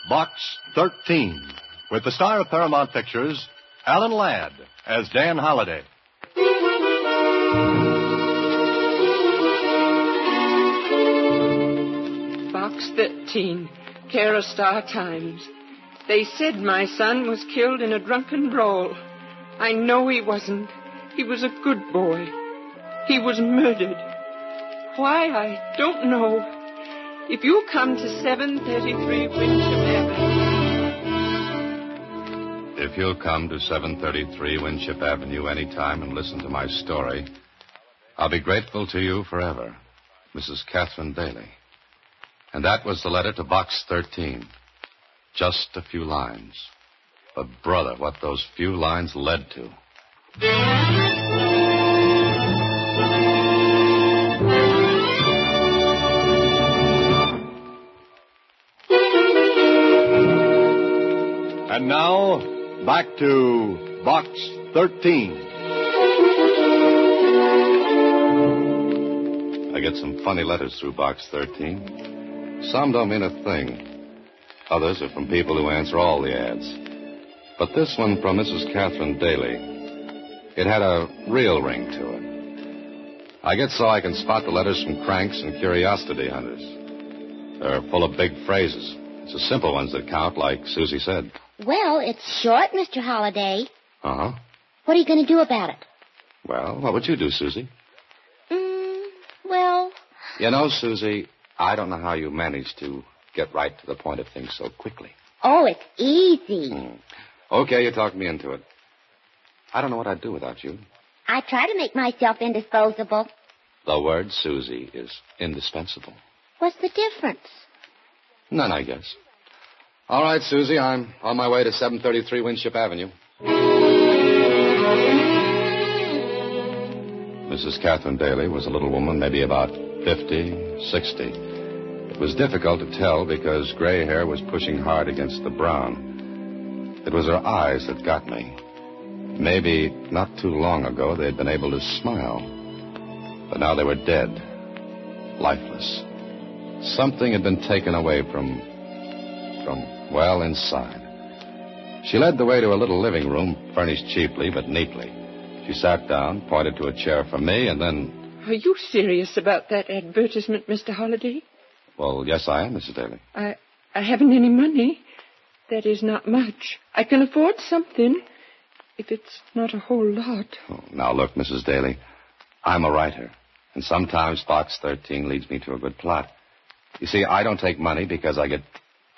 Box 13, with the star of Paramount Pictures, Alan Ladd, as Dan Holliday. Box 13, care of Star Times. They said my son was killed in a drunken brawl. I know he wasn't. He was a good boy. He was murdered. Why, I don't know. If you'll come to 733 Winship Avenue... If you'll come to 733 Winship Avenue any time and listen to my story, I'll be grateful to you forever. Mrs. Catherine Daly. And that was the letter to Box 13. Just a few lines. But, brother, what those few lines led to. And now, back to Box 13. I get some funny letters through Box 13. Some don't mean a thing. Others are from people who answer all the ads. But this one from Mrs. Catherine Daly, it had a real ring to it. I get so I can spot the letters from cranks and curiosity hunters. They're full of big phrases. It's the simple ones that count, like Susie said. Well, it's short, Mr. Holliday. Uh-huh. What are you going to do about it? Well, what would you do, Susie? Well... You know, Susie, I don't know how you manage to get right to the point of things so quickly. Oh, it's easy. Okay, you talked me into it. I don't know what I'd do without you. I try to make myself indisposable. The word, Susie, is indispensable. What's the difference? None, I guess. All right, Susie, I'm on my way to 733 Winship Avenue. Mrs. Catherine Daly was a little woman, maybe about 50, 60. It was difficult to tell because gray hair was pushing hard against the brown. It was her eyes that got me. Maybe not too long ago they'd been able to smile. But now they were dead, lifeless. Something had been taken away from well, inside. She led the way to a little living room, furnished cheaply but neatly. She sat down, pointed to a chair for me, and then... Are you serious about that advertisement, Mr. Holliday? Well, yes, I am, Mrs. Daly. I haven't any money. That is, not much. I can afford something, if it's not a whole lot. Oh, now, look, Mrs. Daly, I'm a writer, and sometimes Box 13 leads me to a good plot. You see, I don't take money because I get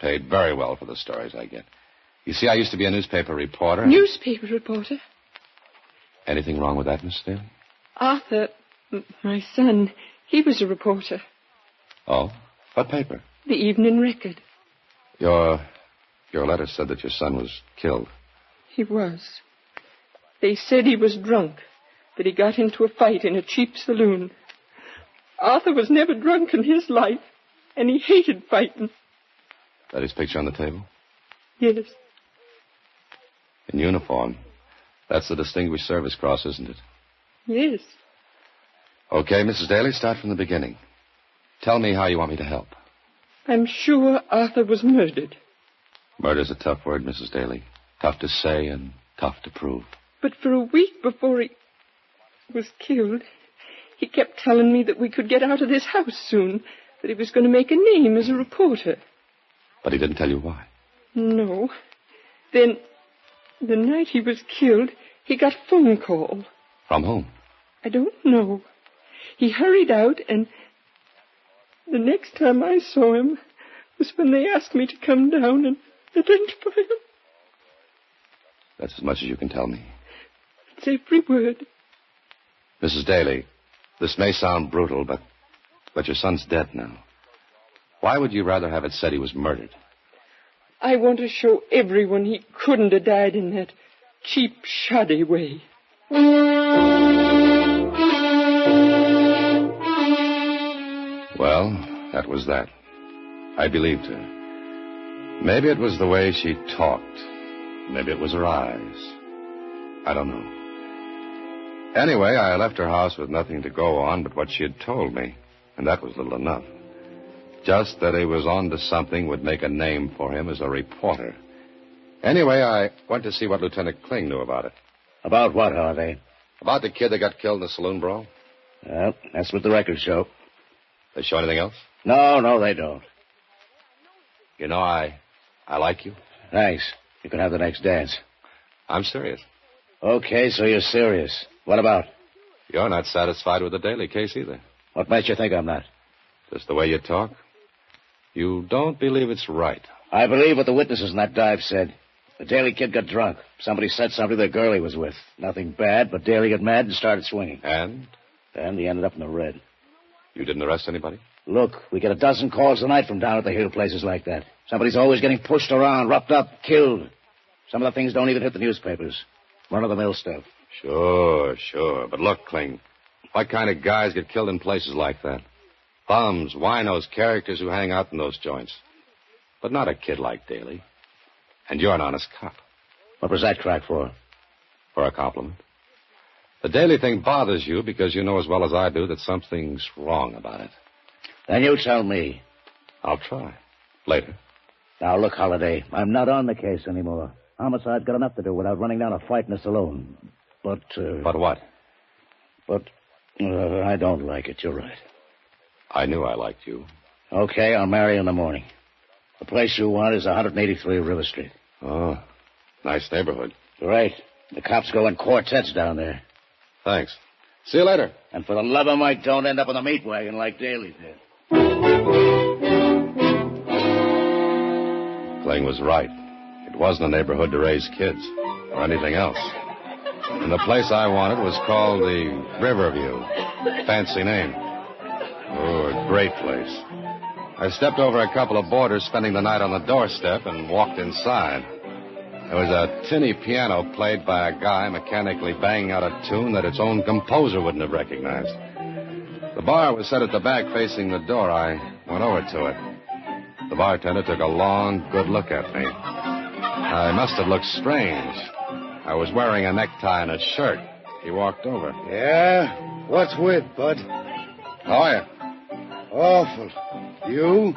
paid very well for the stories I get. You see, I used to be a newspaper reporter. Newspaper reporter? Anything wrong with that, Mrs. Daly? Arthur, my son, he was a reporter. Oh? What paper? The Evening Record. Your letter said that your son was killed. He was. They said he was drunk, that he got into a fight in a cheap saloon. Arthur was never drunk in his life, and he hated fighting. That his picture on the table? Yes. In uniform. That's the Distinguished Service Cross, isn't it? Yes. Okay, Mrs. Daly, start from the beginning. Tell me how you want me to help. I'm sure Arthur was murdered. Murder's a tough word, Mrs. Daly. Tough to say and tough to prove. But for a week before he was killed, he kept telling me that we could get out of this house soon, that he was going to make a name as a reporter. But he didn't tell you why? No. Then, the night he was killed, he got a phone call. From whom? I don't know. He hurried out, and the next time I saw him was when they asked me to come down and identify him. That's as much as you can tell me. It's every word. Mrs. Daly, this may sound brutal, but your son's dead now. Why would you rather have it said he was murdered? I want to show everyone he couldn't have died in that cheap, shoddy way. Well, that was that. I believed her. Maybe it was the way she talked. Maybe it was her eyes. I don't know. Anyway, I left her house with nothing to go on but what she had told me, and that was little enough. Just that he was on to something would make a name for him as a reporter. Anyway, I went to see what Lieutenant Kling knew about it. About what, Harvey? About the kid that got killed in the saloon brawl. Well, that's what the records show. They show anything else? No, they don't. You know, I like you. Thanks. You can have the next dance. I'm serious. Okay, so you're serious. What about? You're not satisfied with the Daly case either. What makes you think I'm not? Just the way you talk. You don't believe it's right. I believe what the witnesses in that dive said. The Daly kid got drunk. Somebody said something to the girl he was with. Nothing bad, but Daly got mad and started swinging. And? And he ended up in the red. You didn't arrest anybody? Look, we get a dozen calls a night from down at the hill, places like that. Somebody's always getting pushed around, roughed up, killed. Some of the things don't even hit the newspapers. Run-of-the-mill stuff. Sure. But look, Kling, what kind of guys get killed in places like that? Bums, winos, characters who hang out in those joints. But not a kid like Daly. And you're an honest cop. What was that crack for? For a compliment. The Daly thing bothers you because you know as well as I do that something's wrong about it. Then you tell me. I'll try. Later. Now, look, Holliday, I'm not on the case anymore. Homicide's got enough to do without running down a fight in a saloon. But, But what? I don't like it. You're right. I knew I liked you. Okay, I'll marry you in the morning. The place you want is 183 River Street. Oh, nice neighborhood. Right. The cops go in quartets down there. Thanks. See you later. And for the love of Mike, don't end up in the meat wagon like Daly did. Kling was right. It wasn't a neighborhood to raise kids or anything else. And the place I wanted was called the Riverview. Fancy name. Oh, a great place. I stepped over a couple of boarders spending the night on the doorstep and walked inside. There was a tinny piano played by a guy mechanically banging out a tune that its own composer wouldn't have recognized. The bar was set at the back facing the door. I went over to it. The bartender took a long, good look at me. I must have looked strange. I was wearing a necktie and a shirt. He walked over. Yeah? What's with, bud? How are you? Awful. You?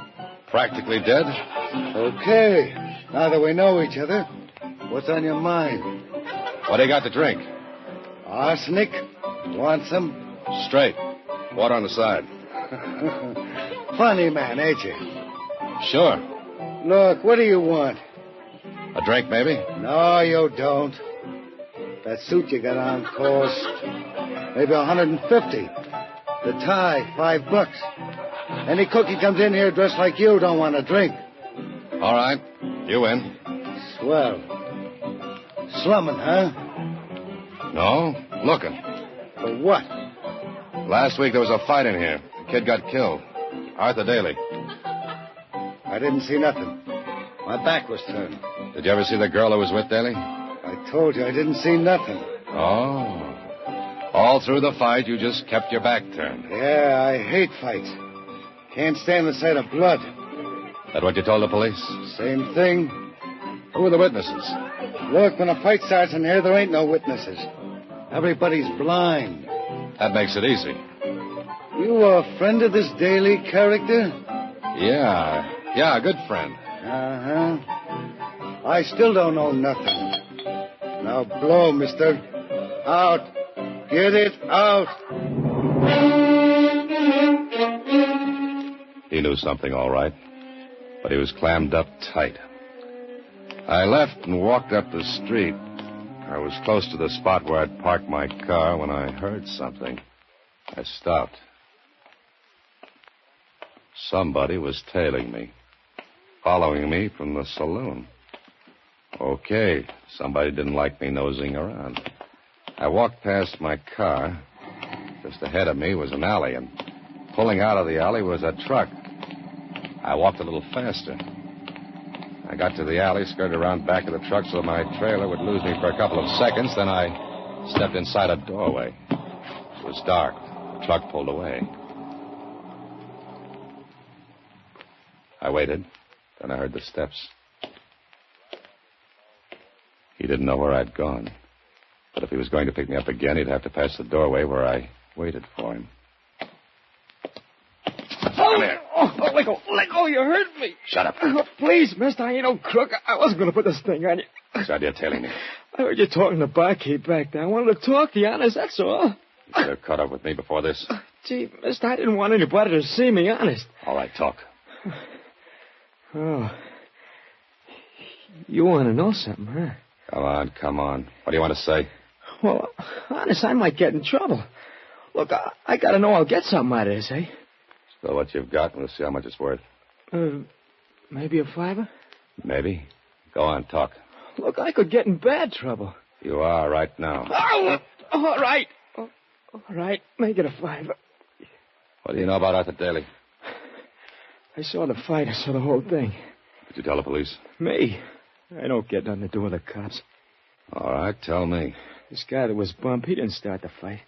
Practically dead. Okay. Now that we know each other, what's on your mind? What do you got to drink? Arsenic? Want some? Straight. Water on the side. Funny man, ain't you? Sure. Look, what do you want? A drink, maybe? No, you don't. That suit you got on cost maybe $150. The tie, $5. Any cookie comes in here dressed like you don't want a drink. All right. You win. Swell. Slumming, huh? No, looking. For what? Last week there was a fight in here. A kid got killed. Arthur Daly. I didn't see nothing. My back was turned. Did you ever see the girl who was with Daly? I told you I didn't see nothing. Oh. All through the fight, you just kept your back turned. Yeah, I hate fights. Can't stand the sight of blood. That what you told the police? Same thing. Who were the witnesses? Look, when a fight starts in here, there ain't no witnesses. Everybody's blind. That makes it easy. You a friend of this Daly character? Yeah, a good friend. Uh-huh. I still don't know nothing. Now blow, mister. Out. Get it out. He knew something, all right. But he was clammed up tight. I left and walked up the street. I was close to the spot where I'd parked my car when I heard something. I stopped. Somebody was tailing me, following me from the saloon. Okay, somebody didn't like me nosing around. I walked past my car. Just ahead of me was an alley, and pulling out of the alley was a truck. I walked a little faster. I got to the alley, skirted around back of the truck so my trailer would lose me for a couple of seconds. Then I stepped inside a doorway. It was dark. The truck pulled away. I waited. Then I heard the steps. He didn't know where I'd gone. But if he was going to pick me up again, he'd have to pass the doorway where I waited for him. Come here. Oh, let go. Let go. You hurt me. Shut up. Oh, please, mister. I ain't no crook. I wasn't going to put this thing on you. What's the idea of tailing me? I heard you talking to barkeep back there. I wanted to talk to you, honest, that's all. You should have caught up with me before this. Gee, mister, I didn't want anybody to see me, honest. All right, talk. Oh. You want to know something, huh? Come on. What do you want to say? Well, honest, I might get in trouble. Look, I got to know I'll get something out of this, eh? Spill what you've got, and we'll see how much it's worth. Maybe a $5? Maybe. Go on, talk. Look, I could get in bad trouble. You are right now. Oh, all right. Oh, all right, make it a $5. What do you know about Arthur Daly? I saw the fight. I saw the whole thing. Did you tell the police? Me? I don't get nothing to do with the cops. All right, tell me. This guy that was bumped, he didn't start the fight.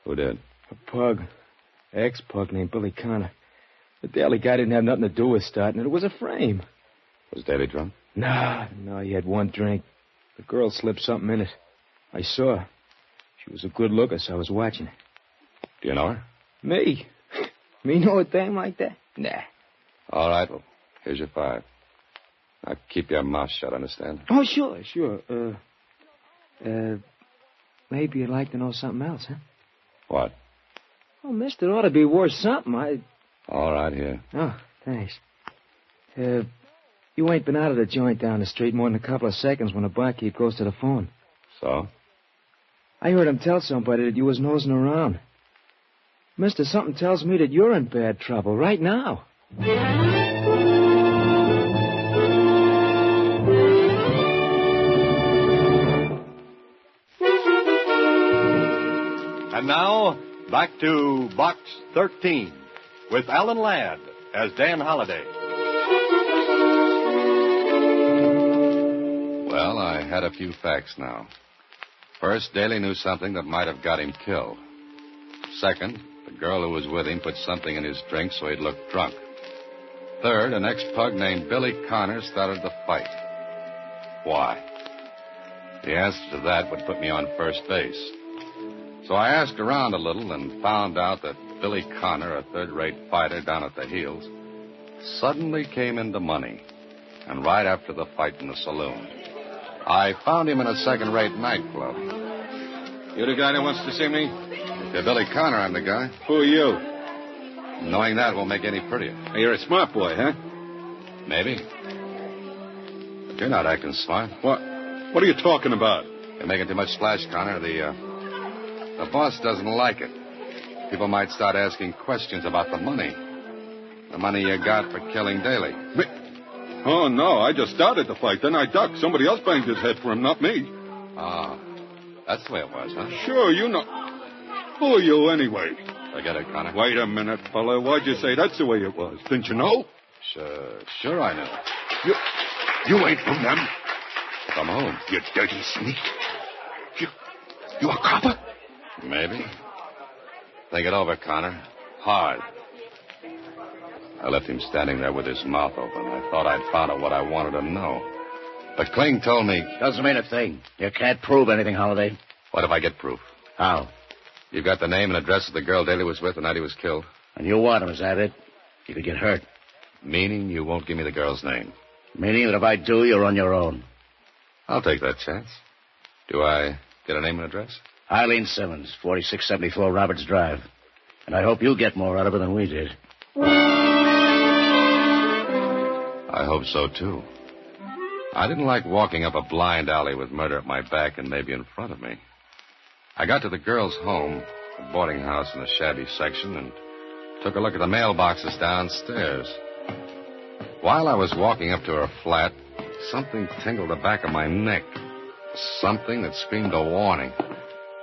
Who did? A pug. Ex-pug named Billy Connor. The Daly guy didn't have nothing to do with starting it. It was a frame. Was Daly drunk? No, he had one drink. The girl slipped something in it. I saw her. She was a good looker, so I was watching her. Do you know her? Me? Me know a thing like that? Nah. All right, well, here's your $5. Now, keep your mouth shut, understand? Oh, sure. Maybe you'd like to know something else, huh? What? Oh, mister, it ought to be worth something. All right, here. Oh, thanks. You ain't been out of the joint down the street more than a couple of seconds when the barkeep goes to the phone. So? I heard him tell somebody that you was nosing around. Mister, something tells me that you're in bad trouble right now. And now, back to Box 13 with Alan Ladd as Dan Holliday. Well, I had a few facts now. First, Daly knew something that might have got him killed. Second, the girl who was with him put something in his drink so he'd look drunk. Third, an ex-pug named Billy Connor started the fight. Why? The answer to that would put me on first base. So I asked around a little and found out that Billy Connor, a third-rate fighter down at the heels, suddenly came into money. And right after the fight in the saloon, I found him in a second-rate nightclub. You the guy that wants to see me? If you're Billy Connor, I'm the guy. Who are you? Knowing that won't make it any prettier. You're a smart boy, huh? Maybe. But you're not acting smart. What? What are you talking about? You're making too much splash, Connor. The boss doesn't like it. People might start asking questions about the money. The money you got for killing Daly. Me? Oh, no, I just started the fight. Then I ducked. Somebody else banged his head for him, not me. Ah, that's the way it was, huh? Sure, you know. Who are you, anyway? Forget it, Connor. Wait a minute, fella. Why'd you say that's the way it was? Didn't you know? Sure I know. You ain't from them. From whom? You dirty sneak. You a copper? Maybe. Think it over, Connor. Hard. I left him standing there with his mouth open. I thought I'd found out what I wanted to know. But Kling told me... Doesn't mean a thing. You can't prove anything, Holliday. What if I get proof? How? You've got the name and address of the girl Daly was with the night he was killed. And you want him, is that it? You could get hurt. Meaning you won't give me the girl's name? Meaning that if I do, you're on your own. I'll take that chance. Do I get a name and address? Eileen Simmons, 4674 Roberts Drive. And I hope you get more out of her than we did. I hope so, too. I didn't like walking up a blind alley with murder at my back and maybe in front of me. I got to the girl's home, a boarding house in a shabby section, and took a look at the mailboxes downstairs. While I was walking up to her flat, something tingled the back of my neck. Something that screamed a warning.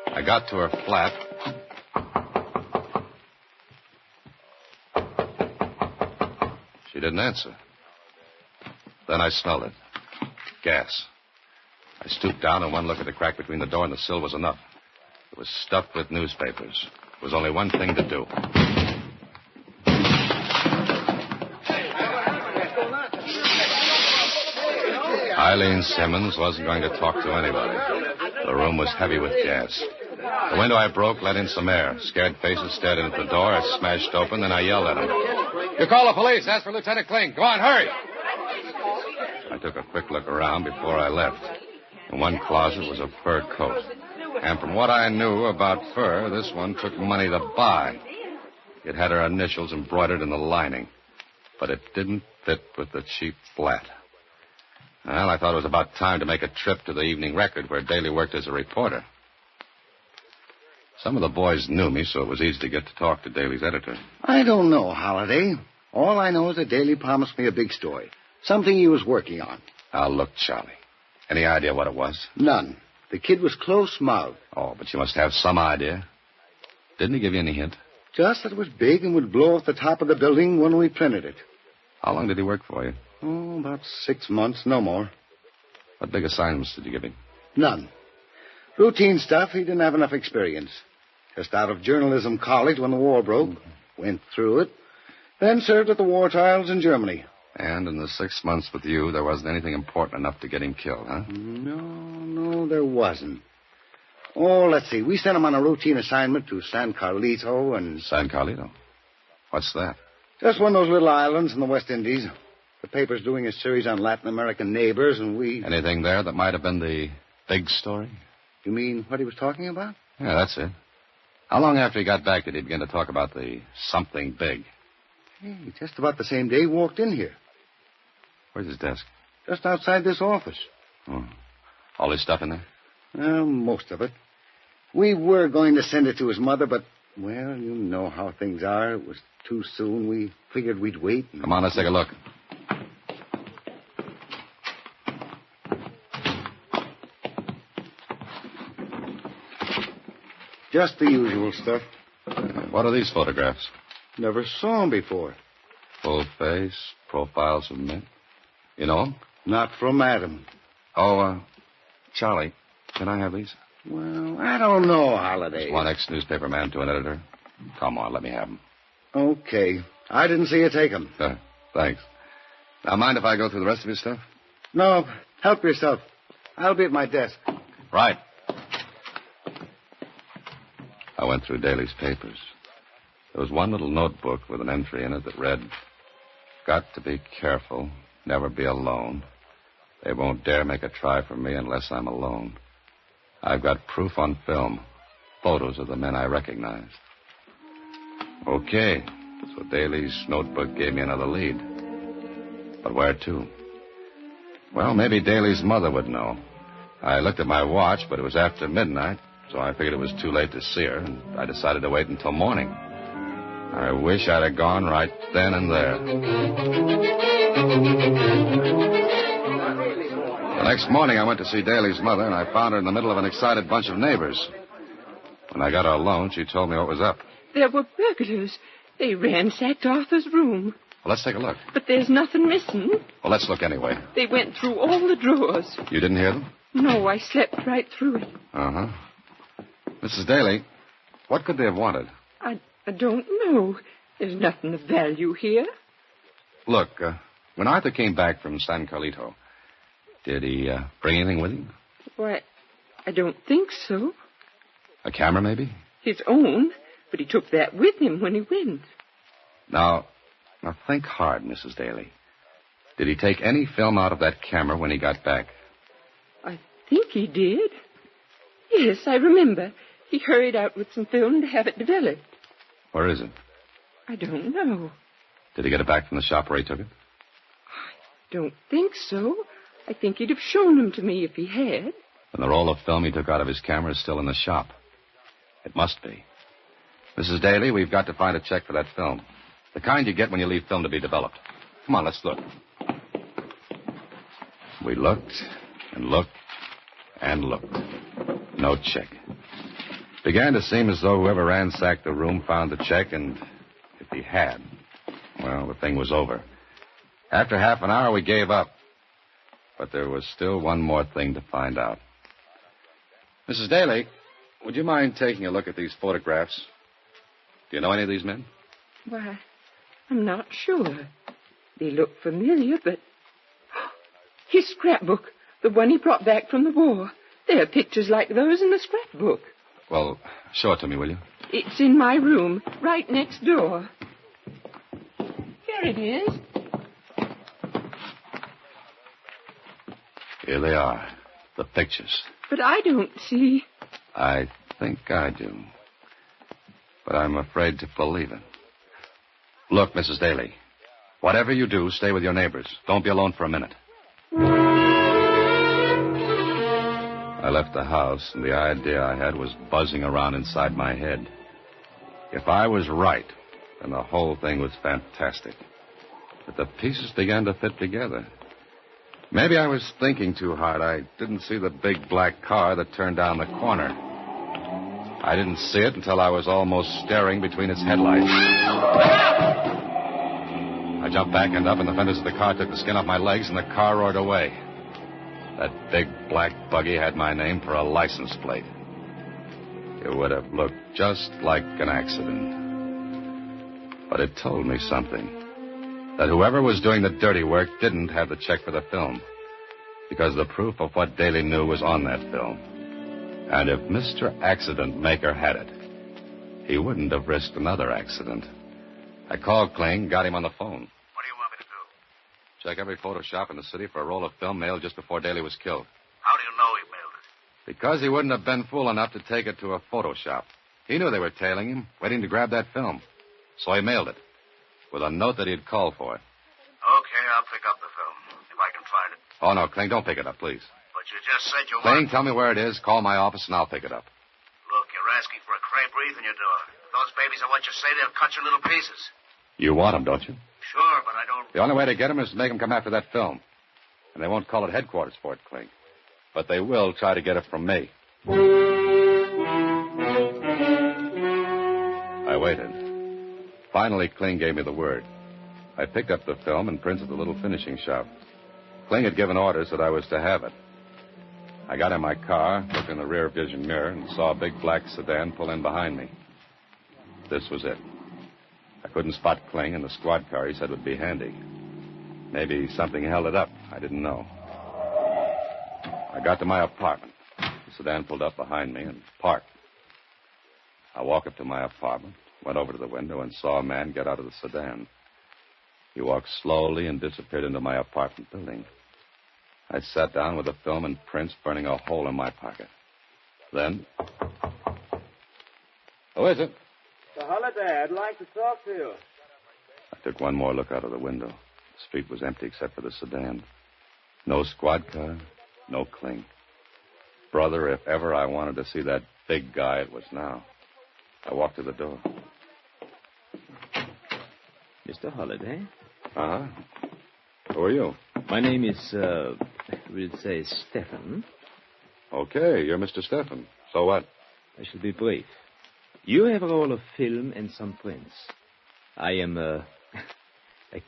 I got to her flat. She didn't answer. Then I smelled it. Gas. I stooped down, and one look at the crack between the door and the sill was enough. It was stuffed with newspapers. There was only one thing to do. Eileen Simmons wasn't going to talk to anybody. The room was heavy with gas. The window I broke let in some air. Scared faces stared in at the door. I smashed open, then I yelled at them. You call the police. Ask for Lieutenant Kling. Go on, hurry. I took a quick look around before I left. In one closet was a fur coat. And from what I knew about fur, this one took money to buy. It had her initials embroidered in the lining. But it didn't fit with the cheap flat. Well, I thought it was about time to make a trip to the Evening Record, where Daly worked as a reporter. Some of the boys knew me, so it was easy to get to talk to Daly's editor. I don't know, Holliday. All I know is that Daly promised me a big story. Something he was working on. Now, look, Charlie. Any idea what it was? None. The kid was close-mouthed. Oh, but you must have some idea. Didn't he give you any hint? Just that it was big and would blow off the top of the building when we printed it. How long did he work for you? Oh, about 6 months, no more. What big assignments did you give him? None. Routine stuff. He didn't have enough experience. Just out of journalism college when the war broke. Went through it. Then served at the war trials in Germany. And in the 6 months with you, there wasn't anything important enough to get him killed, huh? No, there wasn't. Oh, let's see. We sent him on a routine assignment to San Carlito and... San Carlito? What's that? Just one of those little islands in the West Indies. The paper's doing a series on Latin American neighbors, and we... Anything there that might have been the big story? You mean what he was talking about? Yeah, that's it. How long after he got back did he begin to talk about the something big? Hey, just about the same day he walked in here. Where's his desk? Just outside this office. Oh. All his stuff in there? Most of it. We were going to send it to his mother, but, well, you know how things are. It was too soon. We figured we'd wait. Come on, let's take a look. Just the usual stuff. What are these photographs? Never saw him before. Full face, profiles of men. You know them? Not from Adam. Oh, Charlie, can I have these? Well, I don't know, Holliday. Just one ex-newspaper man to an editor. Come on, let me have them. Okay. I didn't see you take them. Thanks. Now, mind if I go through the rest of your stuff? No, help yourself. I'll be at my desk. Right. I went through Daly's papers. There was one little notebook with an entry in it that read, "Got to be careful, never be alone. They won't dare make a try for me unless I'm alone. I've got proof on film, photos of the men I recognized." Okay, so Daly's notebook gave me another lead. But where to? Well, maybe Daly's mother would know. I looked at my watch, but it was after midnight, so I figured it was too late to see her, and I decided to wait until morning. I wish I'd have gone right then and there. The next morning, I went to see Daly's mother, and I found her in the middle of an excited bunch of neighbors. When I got her alone, she told me what was up. There were burglars. They ransacked Arthur's room. Well, let's take a look. But there's nothing missing. Well, let's look anyway. They went through all the drawers. You didn't hear them? No, I slept right through it. Uh-huh. Mrs. Daly, what could they have wanted? I don't know. There's nothing of value here. Look, when Arthur came back from San Carlito, did he bring anything with him? Why, I don't think so. A camera, maybe? His own, but he took that with him when he went. Now think hard, Mrs. Daly. Did he take any film out of that camera when he got back? I think he did. Yes, I remember. He hurried out with some film to have it developed. Where is it? I don't know. Did he get it back from the shop where he took it? I don't think so. I think he'd have shown them to me if he had. And the roll of film he took out of his camera is still in the shop. It must be. Mrs. Daly, we've got to find a check for that film. The kind you get when you leave film to be developed. Come on, let's look. We looked and looked and looked. No check. Began to seem as though whoever ransacked the room found the check, and if he had, well, the thing was over. After half an hour, we gave up. But there was still one more thing to find out. Mrs. Daly, would you mind taking a look at these photographs? Do you know any of these men? Why, I'm not sure. They look familiar, but... His scrapbook, the one he brought back from the war. There are pictures like those in the scrapbook. Well, show it to me, will you? It's in my room, right next door. Here it is. Here they are, the pictures. But I don't see. I think I do. But I'm afraid to believe it. Look, Mrs. Daly, whatever you do, stay with your neighbors. Don't be alone for a minute. I left the house, and the idea I had was buzzing around inside my head. If I was right, then the whole thing was fantastic. But the pieces began to fit together. Maybe I was thinking too hard. I didn't see the big black car that turned down the corner. I didn't see it until I was almost staring between its headlights. I jumped back and up, and the fenders of the car took the skin off my legs, and the car roared away. That big black buggy had my name for a license plate. It would have looked just like an accident. But it told me something. That whoever was doing the dirty work didn't have the check for the film. Because the proof of what Daly knew was on that film. And if Mr. Accident Maker had it, he wouldn't have risked another accident. I called Kling, got him on the phone. What do you want me to do? Check every photo shop in the city for a roll of film mailed just before Daly was killed. How do you know he mailed it? Because he wouldn't have been fool enough to take it to a photo shop. He knew they were tailing him, waiting to grab that film. So he mailed it, with a note that he'd called for it. Okay, I'll pick up the film, if I can find it. Oh, no, Kling, don't pick it up, please. But you just said you Kling, tell me where it is, call my office, and I'll pick it up. Look, you're asking for a crepe wreath in your door. If those babies are what you say, they'll cut you little pieces. You want them, don't you? Sure, but I don't... The only way to get them is to make them come after that film. And they won't call it headquarters for it, Kling. But they will try to get it from me. I waited. Finally, Kling gave me the word. I picked up the film and printed the little finishing shop. Kling had given orders that I was to have it. I got in my car, looked in the rear vision mirror, and saw a big black sedan pull in behind me. This was it. I couldn't spot Kling, and the squad car he said would be handy. Maybe something held it up. I didn't know. I got to my apartment. The sedan pulled up behind me and parked. I walked up to my apartment, went over to the window, and saw a man get out of the sedan. He walked slowly and disappeared into my apartment building. I sat down with the film and prints burning a hole in my pocket. Then... Who is it? Mr. Holliday, I'd like to talk to you. I took one more look out of the window. The street was empty except for the sedan. No squad car, no Kling. Brother, if ever I wanted to see that big guy, it was now. I walked to the door. Mr. Holliday? Uh-huh. Who are you? My name is, we'll say Stefan. Okay, you're Mr. Stefan. So what? I shall be brief. You have a roll of film and some prints. I am a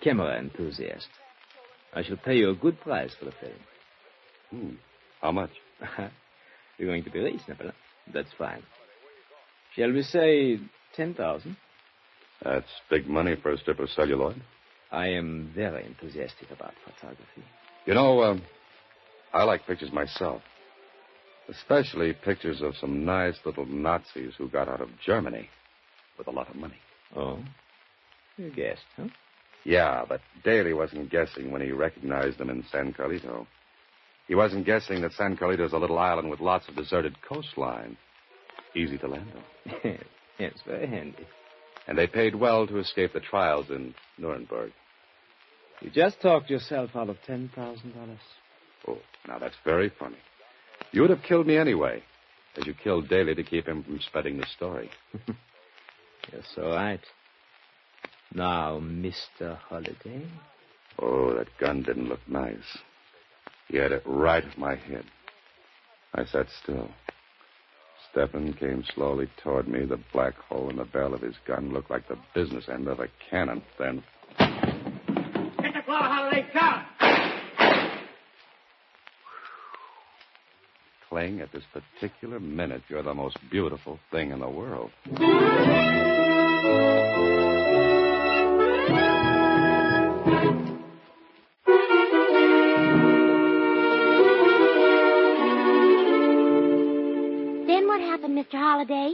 camera enthusiast. I shall pay you a good price for the film. How much? You're going to be reasonable. Huh? That's fine. Shall we say 10,000? That's big money for a strip of celluloid. I am very enthusiastic about photography. You know, I like pictures myself. Especially pictures of some nice little Nazis who got out of Germany with a lot of money. Oh? You guessed, huh? Yeah, but Daly wasn't guessing when he recognized them in San Carlito. He wasn't guessing that San Carlito's a little island with lots of deserted coastline. Easy to land on. Yes, very handy. And they paid well to escape the trials in Nuremberg. You just talked yourself out of $10,000. Oh, now that's very funny. You would have killed me anyway, as you killed Daly to keep him from spreading the story. You're so right. Now, Mr. Holliday. Oh, that gun didn't look nice. He had it right at my head. I sat still. Stefan came slowly toward me. The black hole in the barrel of his gun looked like the business end of a cannon. Then... Get the floor, Holliday, come! Kling, at this particular minute, you're the most beautiful thing in the world. Then what happened, Mr. Holiday?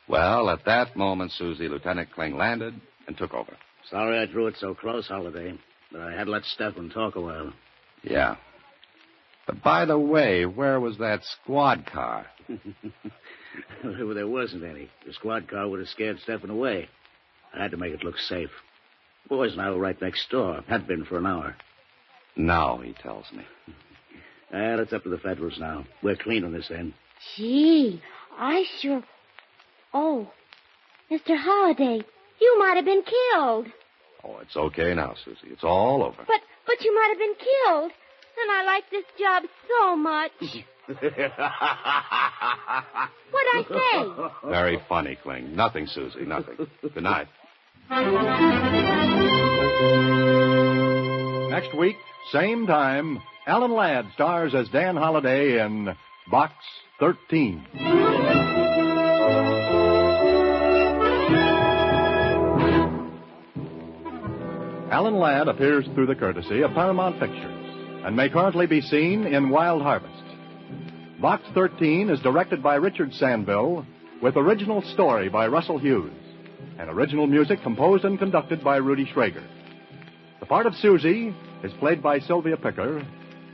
Well, at that moment, Susie, Lieutenant Kling landed and took over. Sorry I drew it so close, Holiday, but I had to let Stefan talk a while. Yeah. But by the way, where was that squad car? Well, there wasn't any. The squad car would have scared Stefan away. I had to make it look safe. Boys and I were right next door. Had been for an hour. No, he tells me. It's up to the Federals now. We're clean on this end. Gee, I sure... Oh, Mr. Holiday, you might have been killed. Oh, it's okay now, Susie. It's all over. But you might have been killed. And I like this job so much. What'd I say? Very funny, Kling. Nothing, Susie, nothing. Good night. Next week, same time, Alan Ladd stars as Dan Holiday in Box 13. Alan Ladd appears through the courtesy of Paramount Pictures and may currently be seen in Wild Harvest. Box 13 is directed by Richard Sandville with original story by Russell Hughes and original music composed and conducted by Rudy Schrager. The part of Susie is played by Sylvia Picker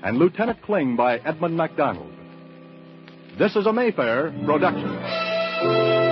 and Lieutenant Kling by Edmund MacDonald. This is a Mayfair production.